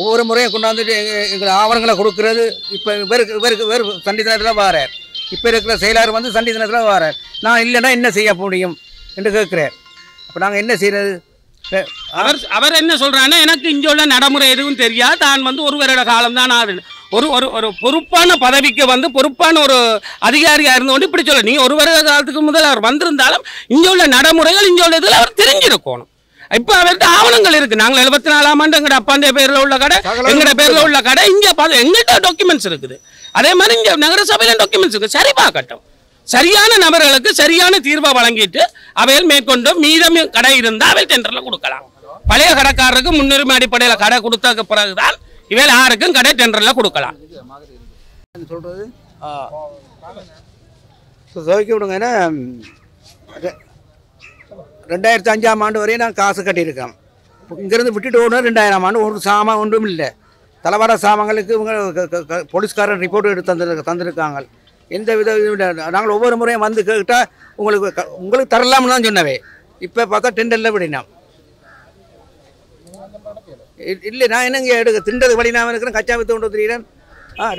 ஒவ்வொரு முறையும் கொண்டாந்துட்டு எங்களை ஆவணங்களை கொடுக்கறது. இப்போ வேறு சண்டி தினத்தில் வாரார். இப்போ இருக்கிற செயலாளர் வந்து சண்டி தினத்தில் வாரார். நான் இல்லைன்னா என்ன செய்ய முடியும் என்று கேட்குறார். அப்போ நாங்கள் என்ன செய்கிறது? அவர் என்ன சொல்கிறான்னா, எனக்கு இங்கே உள்ள நடைமுறை எதுவும் தெரியாது, தான் வந்து 1 வருட காலம் தான் ஆகுது. ஒரு ஒரு ஒரு பொறுப்பான பதவிக்கு வந்து பொறுப்பான ஒரு அதிகாரியாக இருந்தோண்டு இப்படி சொல்ல நீ ஒரு வருட காலத்துக்கு முதல் அவர் வந்திருந்தாலும் இங்கே உள்ள நடைமுறைகள் இங்கே உள்ள இதில் அவர் தெரிஞ்சிருக்கணும். இப்போ அவர்கிட்ட ஆவணங்கள் இருக்கு. நாங்கள் 74ஆம் ஆண்டு எங்களோட அப்பாண்டைய பேரில் உள்ள கடை எங்களோட பேரில் உள்ள கடை இங்கே எங்கள்கிட்ட டாக்குமெண்ட்ஸ் இருக்குது. அதே மாதிரி இங்கே நகரசபையில் டாக்குமெண்ட்ஸ் இருக்குது. சரி பார்க்கட்டும். சரியான நபர்களுக்கு சரியான தீர்வை வழங்கிட்டு அவையில் மேற்கொண்டு மீதம் கடை இருந்தால் அவை டெண்டரில் கொடுக்கலாம். பழைய கடைக்காரருக்கு முன்னுரிமை அடிப்படையில் கடை கொடுத்ததுக்கு பிறகுதான் இவையில் யாருக்கும் கடை டெண்டரில் கொடுக்கலாம். சொல்றது துவக்கி விடுங்க. ஏன்னா 2005ஆம் ஆண்டு வரையும் நான் காசு கட்டியிருக்கேன். இங்கேருந்து விட்டுட்டு ஓடணும். 2000ஆம் ஆண்டு ஒரு சாமான் ஒன்றும் இல்லை. தலைவார சாமான்களுக்கு இவங்க போலீஸ்காரன் ரிப்போர்ட் எடுத்து தந்திருக்காங்க. எந்த வித நாங்கள் ஒவ்வொரு முறையும் வந்து கேட்டால் உங்களுக்கு தரலாம்னு தான் சொன்னவே. இப்போ பார்த்தா டெண்டரில் விடினோம். இல்லை நான் என்னங்க எடுக்க திண்டது வழினாமல் இருக்கிறேன். கச்சா வித்து கொண்டு வந்துடுறேன்.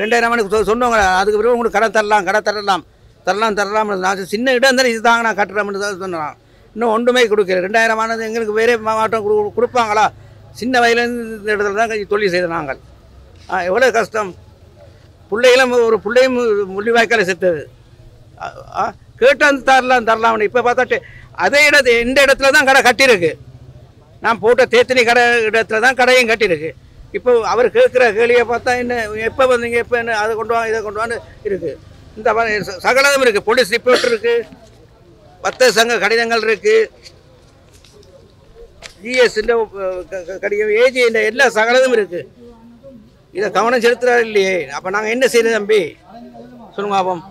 2000ஆம் ஆண்டு சொன்னவங்க அதுக்கு பிறகு உங்களுக்கு கடை தரலாம். நான் சின்ன இடம் இருந்தாலும் இது தாங்க நான் கட்டுறேன்னு தான் சொன்னேன். இன்னும் ஒன்றுமே கொடுக்கல. 2000ஆம் ஆண்டு எங்களுக்கு வேறே மாவட்டம் கொடுப்பாங்களா? சின்ன வயலேருந்து இந்த இடத்துல தான் தொழில் செய்த நாங்கள். எவ்வளோ கஷ்டம். பிள்ளைகளும் ஒரு பிள்ளையும் முள்ளிவாய்க்கால செத்தது. கேட்டால் தரலாம்னு இப்போ பார்த்தாட்டு அதே இந்த இடத்துல தான் கடை கட்டியிருக்கு. நான் போட்ட தேத்தினி கடை இடத்துல தான் கடையும் கட்டியிருக்கு. இப்போ அவர் கேட்குற கேள்வியை பார்த்தா என்ன எப்போ வந்தீங்க எப்போ என்ன அதை கொண்டு வாங்க இதை கொண்டு வான்னு இருக்குது. இந்த சகலதும் இருக்குது. போலீஸ் ரிப்போர்ட் இருக்குது. வர்த்தக சங்க கடிதங்கள் இருக்குது. ஜிஎஸ் கடிதம் ஏஜி இந்த எல்லா சகலதும் இருக்குது. இதை கவனம் செலுத்துறாரு இல்லையே. அப்போ நாங்கள் என்ன செய்யறது தம்பி சொல்லுங்க பாப்போம்.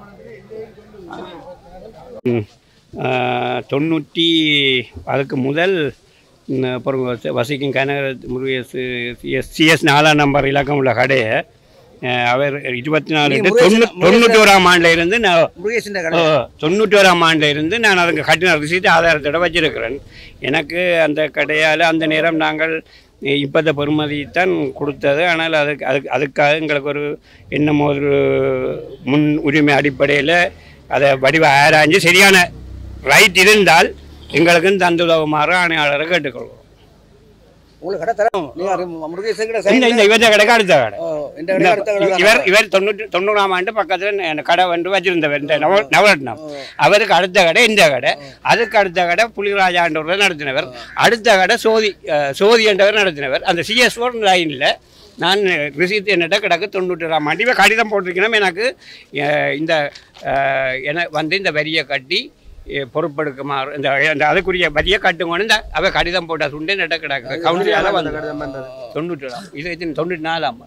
90 அதுக்கு முதல் அப்புறம் வசிக்கும் கனகர முருகேசு சிஎஸ் 4ஆம் நம்பர் இலக்கம் உள்ள கடையை அவர் 24/91ஆம் ஆண்டில் இருந்து நான் 91ஆம் ஆண்டில் இருந்து நான் அதுக்கு கட்டின ரிசீட் ஆதாரத்தோட வச்சிருக்கிறேன். எனக்கு அந்த கடையால் அந்த நேரம் நாங்கள் இப்போத பெறுமதி தான் கொடுத்தது. ஆனால் அதுக்காக எங்களுக்கு ஒரு என்னமோ ஒரு முன் உரிமை அடிப்படையில் அதை வடிவ ஆராய்ஞ்சு சரியான ரைட் இருந்தால் எங்களுக்கும் தந்துதவுமாறு ஆணையாளரை கேட்டுக்கொள்வோம். உங்களுக்கு கடை தரோம். இவற்றை கடைக்கு அடுத்த கடை இவர் 90ஆம் ஆண்டு பக்கத்தில் கடை வந்து வச்சிருந்தவர் இந்த நவரத்னம். அவருக்கு அடுத்த கடை இந்த கடை. அதுக்கு அடுத்த கடை புலிராஜா என்றவர் நடத்தினவர். அடுத்த கடை சோதி என்றவர் நடத்தினவர். அந்த CS4 லைனில் நான் ரிசீத் என்னட்ட கிடக்கு 91ஆம் ஆண்டு இவன் கடிதம் போட்டிருக்கணும். எனக்கு இந்த இந்த வரியை கட்டி பொறுப்பெடுக்குமாறு இந்த அதுக்குரிய வரியை கட்டுங்கன்னு இந்த அவ கடிதம் போட்டா சுண்டே நட்ட கிடக்கு கவுன்சிலால வந்து 90 இது 94ஆம்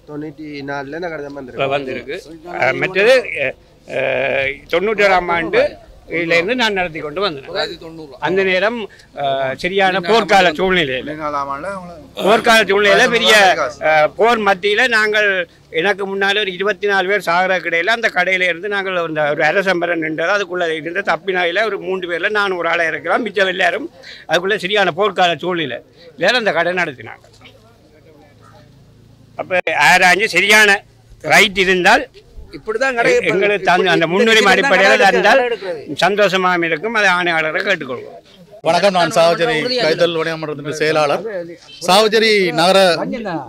94ல கடிதம் வந்திருக்கு. மற்றது 91ஆம் ஆண்டு இருந்து நான் நடத்தி கொண்டு வந்தேன். அந்த நேரம் சரியான போர்க்கால சூழ்நிலையில் பெரிய போர் மத்தியில் நாங்கள் எனக்கு முன்னால் ஒரு 24 பேர் சாகிற கடையில் அந்த கடையில் இருந்து நாங்கள் ஒரு அரசம்பரம் நின்றது. அதுக்குள்ளே இருந்த தப்பினாயில் ஒரு 3 பேரில் நான் ஒரு ஆளாக இருக்கலாம். மிச்சம் எல்லாரும் அதுக்குள்ளே சரியான போர்க்கால சூழ்நிலை எல்லாரும் அந்த கடை நடத்தினாங்க. அப்போ ஆராய்ஞ்சு சரியான ரைட் இருந்தால் இப்படிதான் எங்களுக்கு அந்த முன்னுரிமை அடிப்படையில் இருந்தால் சந்தோஷமாக இருக்கும். அதை ஆணையாளரை கேட்டுக்கொள்வோம். வணக்கம். நான் சாவச்சேரி கைத்தல் வணிகமன்றத்தின் செயலாளர். சாவச்சேரி நகர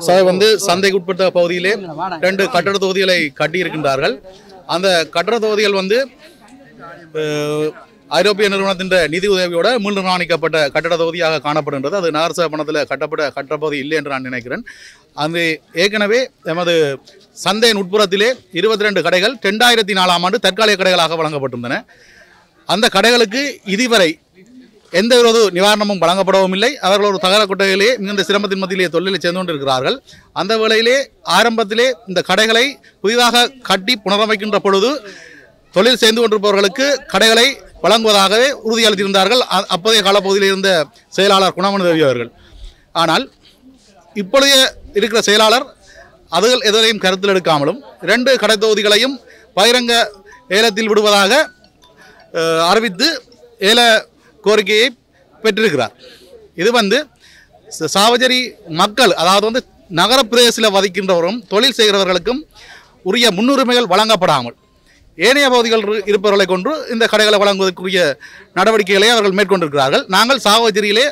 சபை சந்தைக்கு உட்பட்ட பகுதியிலே 2 கட்டட தொகுதிகளை கட்டியிருக்கின்றார்கள். அந்த கட்டட தொகுதிகள் ஐரோப்பிய நிறுவனத்தின் நிதி உதவியோட மீள்நிர்மாணிக்கப்பட்ட கட்டட தொகுதியாக காணப்படுகின்றது. அது நகரசபை பணத்தில் கட்டப்பட்ட கட்டப்பகுதி இல்லை என்று நான் நினைக்கிறேன். அது ஏற்கனவே எமது சந்தையின் உட்புறத்திலே 22 கடைகள் 2004ஆம் ஆண்டு தற்காலிக கடைகளாக வழங்கப்பட்டிருந்தன. அந்த கடைகளுக்கு இதுவரை எந்த ஒரு நிவாரணமும் வழங்கப்படவும் இல்லை. அவர்கள் ஒரு தகர கொட்டையிலே மிகுந்த சிரமத்தின் மத்தியிலே தொழிலை செய்து கொண்டிருக்கிறார்கள். அந்த வேளையிலே ஆரம்பத்திலே இந்த கடைகளை புதிதாக கட்டி புனரமைக்கின்ற பொழுது தொழில் செய்து கொண்டிருப்பவர்களுக்கு கடைகளை வழங்குவதாகவே உறுதியளித்திருந்தார்கள் அப்போதைய காலப்பகுதியில் இருந்த செயலாளர் குணமணி தேவி அவர்கள். ஆனால் இப்பொழுது இருக்கிற செயலாளர் அதுகள் எதையும் கருத்தில் எடுக்காமலும் 2 கடை தொகுதிகளையும் பகிரங்க ஏலத்தில் விடுவதாக அறிவித்து ஏல கோரிக்கையை பெற்றிருக்கிறார். இது சாவச்சேரி மக்கள், அதாவது நகர பிரதேசத்தில் வதிக்கின்றவரும் தொழில் செய்கிறவர்களுக்கும் உரிய முன்னுரிமைகள் வழங்கப்படாமல் ஏனைய பகுதிகள் இருப்பவர்களை கொண்டு இந்த கடைகளை வழங்குவதற்குரிய நடவடிக்கைகளை அவர்கள் மேற்கொண்டிருக்கிறார்கள். நாங்கள் சாவச்சேரியிலே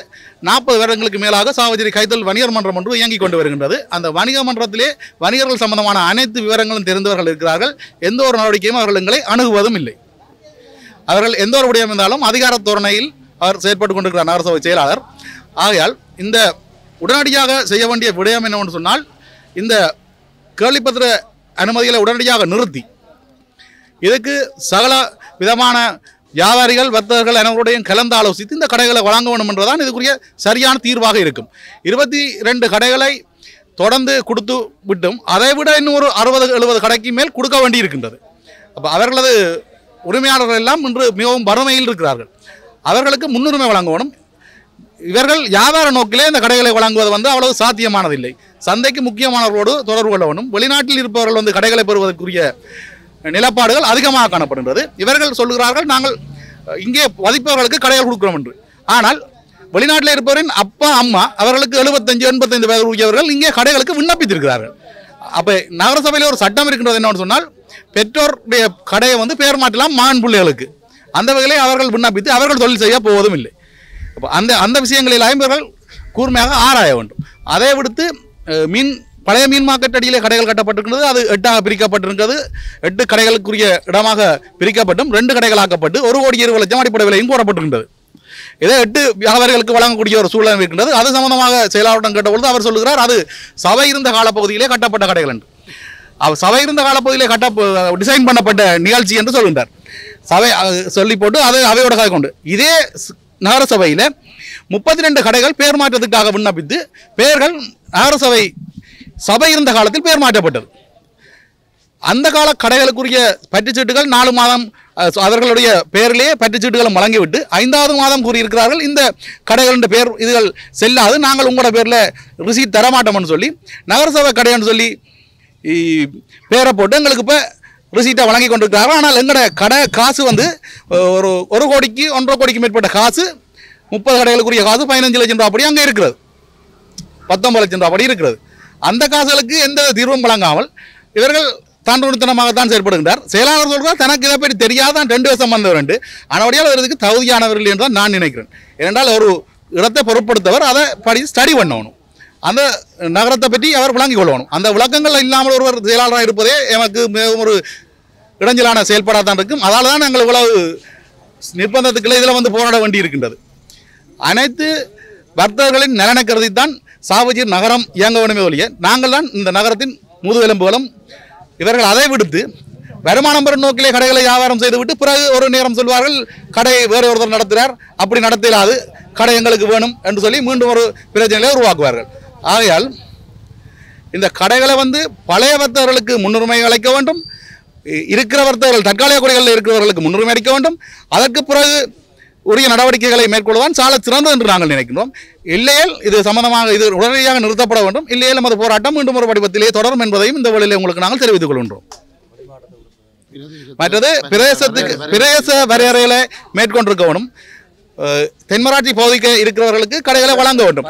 40 வருடங்களுக்கு மேலாக சாவச்சேரி கைத்தொழில் வணிகர் மன்றம் ஒன்று இயங்கிக் கொண்டு வருகின்றது. அந்த வணிக மன்றத்திலே வணிகர்கள் சம்பந்தமான அனைத்து விவரங்களும் தெரிந்தவர்கள் இருக்கிறார்கள். எந்த ஒரு நடவடிக்கையும் அவர்கள் எங்களை அணுகுவதும் இல்லை. அவர்கள் எந்த ஒரு விடயம் இருந்தாலும் அதிகார தோரணையில் அவர் செயற்பட்டு கொண்டிருக்கிறார் நகரசபை செயலாளர். ஆகையால் இந்த உடனடியாக செய்ய வேண்டிய விடயம் என்னவென்று சொன்னால், இந்த கேள்விப்பத்திர அனுமதிகளை உடனடியாக நிறுத்தி இதுக்கு சகல விதமான வியாபாரிகள் வர்த்தகர்கள் அனைவருடையும் கலந்து ஆலோசித்து இந்த கடைகளை வழங்க வேண்டும் என்றுதான் இதுக்குரிய சரியான தீர்வாக இருக்கும். 22 கடைகளை தொடர்ந்து கொடுத்து விட்டும் அதை விட இன்னொரு 60-70 கடைக்கு மேல் கொடுக்க வேண்டி இருக்கின்றது. அப்போ அவர்களது உரிமையாளர்கள் எல்லாம் இன்று மிகவும் வறுமையில் இருக்கிறார்கள். அவர்களுக்கு முன்னுரிமை வழங்க வேண்டும். இவர்கள் வியாபார நோக்கிலே இந்த கடைகளை வழங்குவது அவ்வளவு சாத்தியமானதில்லை. சந்தைக்கு முக்கியமானவர்களோடு தொடர்பு கொள்ள வேண்டும். வெளிநாட்டில் இருப்பவர்கள் கடைகளை பெறுவதற்குரிய நிலப்பாடுகள் அதிகமாக காணப்படுகின்றது. இவர்கள் சொல்லுகிறார்கள், நாங்கள் இங்கே வதிப்பவர்களுக்கு கடைகள் கொடுக்கிறோம் என்று. ஆனால் வெளிநாட்டில் இருப்பவரின் அப்பா அம்மா அவர்களுக்கு 75-85 வயது உரியவர்கள் இங்கே கடைகளுக்கு விண்ணப்பித்திருக்கிறார்கள். அப்போ நகரசபையில் ஒரு சட்டம் இருக்கின்றது. என்னன்னு சொன்னால், பெற்றோருடைய கடையை பெயர் மாற்றலாம் மகன் பிள்ளைகளுக்கு. அந்த வகையிலே அவர்கள் விண்ணப்பித்து அவர்கள் தொழில் செய்ய போவதும் இல்லை. அப்போ அந்த விஷயங்களில் இவர்கள் கூர்மையாக ஆராய வேண்டும். அதை விடுத்து பழைய மீன் மார்க்கெட் அடியிலே கடைகள் கட்டப்பட்டிருக்கிறது. அது 8ஆக பிரிக்கப்பட்டிருக்கிறது. 8 கடைகளுக்குரிய இடமாக பிரிக்கப்பட்டும் 2 கடைகளாக்கப்பட்டு 1,20,00,000 அடிப்படை விலையும் போடப்பட்டிருக்கின்றது. இதை 8 வியாபாரிகளுக்கு வழங்கக்கூடிய ஒரு சூழல் இருக்கின்றது. அது சம்பந்தமாக செயலாளரிடம் கேட்டபொழுது அவர் சொல்லுகிறார், அது சபை இருந்த காலப்பகுதியிலே கட்டப்பட்ட கடைகள் என்று. அவர் சபை இருந்த காலப்பகுதியிலே டிசைன் பண்ணப்பட்ட நிகழ்ச்சி என்று சொல்கின்றார். சபை சொல்லி போட்டு அது அவையோட கதை கொண்டு இதே நகரசபையில் 32 கடைகள் பேர் மாற்றத்துக்காக விண்ணப்பித்து பெயர்கள் நகரசபை சபை இருந்த காலத்தில் பெயர் மாற்றப்பட்டது. அந்த கால கடைகளுக்குரிய பற்றுச்சீட்டுகள் 4 மாதம் அவர்களுடைய பெயரிலேயே பற்றுச்சீட்டுகளும் வழங்கிவிட்டு 5வது மாதம் கூறியிருக்கிறார்கள், இந்த கடைகளின் பெயர் இதுகள் செல்லாது, நாங்கள் உங்களோட பேரில் ரிசீட் தரமாட்டோம்னு சொல்லி நகரசபை கடைன்னு சொல்லி பேரை போட்டு எங்களுக்கு இப்போ ரிசீட்டை வழங்கி கொண்டிருக்கிறார்கள். ஆனால் எங்களோட கடை காசு ஒரு 1 கோடிக்கு 1.5 கோடிக்கு மேற்பட்ட காசு 30 கடைகளுக்குரிய காசு 15 லட்சம் ரூபா படி அங்கே இருக்கிறது. 19 லட்சம் ரூபா படி இருக்கிறது. அந்த காசுகளுக்கு எந்த தீர்வும் வழங்காமல் இவர்கள் தாண்டூர்த்தனமாகத்தான் செயல்படுகின்றார். செயலாளர் சொல்கிறார், தனக்கு இதை பற்றி தெரியாதான் 2 வருஷம் வந்தவர் ஆனவடியால் அவருக்கு தகுதியானவர்கள் என்று நான் நினைக்கிறேன். ஏனென்றால் ஒரு இடத்தை பொருட்படுத்தவர் அதை படி ஸ்டடி பண்ணணும். அந்த நகரத்தை பற்றி அவர் விளங்கிக் கொள்ளணும். அந்த விளக்கங்கள் இல்லாமல் ஒருவர் செயலாளராக இருப்பதே எனக்கு மிகவும் ஒரு இடைஞ்சலான செயல்பாடாக தான் இருக்கும். அதால் தான் நாங்கள் இவ்வளவு நிர்பந்தத்துக்குள்ள இதில் போராட வேண்டி இருக்கின்றது. அனைத்து வர்த்தகர்களின் நலனை கருதித்தான் சாவச்சேரி நகரம் இயங்க வேண்டுமே ஒழிய நாங்கள் தான் இந்த நகரத்தின் முதுகெலும்புகளும். இவர்கள் அதை விடுத்து வருமானம் பெறும் நோக்கிலே கடைகளை வியாபாரம் செய்துவிட்டு பிறகு ஒரு நேரம் சொல்வார்கள், கடை வேறு ஒருத்தர் நடத்துகிறார், அப்படி நடத்தலாது, கடை எங்களுக்கு வேணும் என்று சொல்லி மீண்டும் ஒரு பிரச்சனையை உருவாக்குவார்கள். ஆகையால் இந்த கடைகளை பழைய வர்த்தகர்களுக்கு முன்னுரிமை அளிக்க வேண்டும். இருக்கிற வர்த்தகர்கள் தற்காலிக குறைகளில் இருக்கிறவர்களுக்கு முன்னுரிமை அளிக்க வேண்டும். அதற்கு பிறகு உரிய நடவடிக்கைகளை மேற்கொள்வதுதான் சால சிறந்தது என்று நாங்கள் நினைக்கின்றோம். இல்லையேல் இது சம்பந்தமாக இது உடனடியாக நிறுத்தப்பட வேண்டும். இல்லையேல் நமது போராட்டம் மீண்டும் ஒரு வடிவத்திலே தொடரும் என்பதையும் இந்த வழியில் உங்களுக்கு நாங்கள் தெரிவித்துக் கொள்கின்றோம். மற்றது பிரதேச வரையறைகளை மேற்கொண்டிருக்க வேண்டும். தென்மராட்சி பகுதிக்கு இருக்கிறவர்களுக்கு கடைகளை வழங்க வேண்டும்.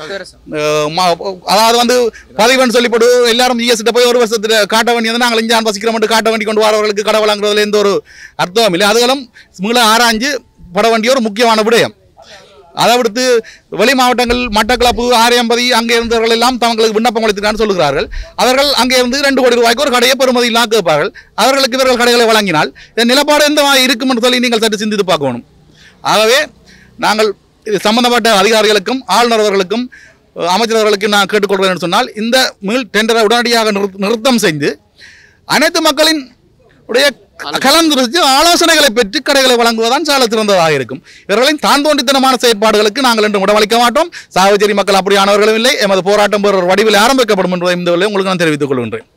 அதாவது பதிவுன்னு சொல்லிப்பட்டு எல்லாரும் ஜிஎஸ்ட போய் 1 வருஷத்துல காட்ட வேண்டியது நாங்கள் இஞ்சான் வசிக்கிறோம் காட்ட வேண்டி கொண்டு வரவர்களுக்கு கடை வழங்குறதுல எந்த ஒரு அர்த்தமும் இல்லை. அதுகளும் மீள ஆராய்ஞ்சு பட வேண்டிய ஒரு முக்கியமான விடயம். அதை விடுத்து வெளி மாவட்டங்கள் மட்டக்களப்பு ஆரியம்பதி அங்கே இருந்தவர்கள் எல்லாம் தங்களுக்கு விண்ணப்பம் அளித்திருக்கான்னு சொல்லுகிறார்கள். அவர்கள் அங்கே இருந்து 2 கோடி ரூபாய்க்கு ஒரு கடையை பெறுமதி இல்லாமல் கேட்பார்கள். அவர்களுக்கு இவர்கள் கடைகளை வழங்கினால் இந்த நிலப்பாடு எந்த இருக்கும் என்று சொல்லி நீங்கள் சற்று சிந்தித்து பார்க்கணும். ஆகவே நாங்கள் இது சம்பந்தப்பட்ட அதிகாரிகளுக்கும் ஆளுநர் அவர்களுக்கும் அமைச்சர்களுக்கும் நான் கேட்டுக்கொள்கிறேன் என்று சொன்னால், இந்த மீள் டெண்டரை உடனடியாக நிறுத்தம் செய்து அனைத்து மக்களின் உடைய கலந்துரைச்சு ஆலோசனைகளை பெற்று கடைகளை வழங்குவதுதான் சால சிறந்ததாக இருக்கும். இவர்களின் தான் தோன்றித்தனமான செயற்பாடுகளுக்கு நாங்கள் என்று இடமளிக்க மாட்டோம். சாவச்சேரி மக்கள் அப்படியானவர்களும் இல்லை. எமது போராட்டம் ஒரு வடிவில் ஆரம்பிக்கப்படும் என்பதை இந்த உங்களுக்கு நான் தெரிவித்துக் கொள்கின்றேன்.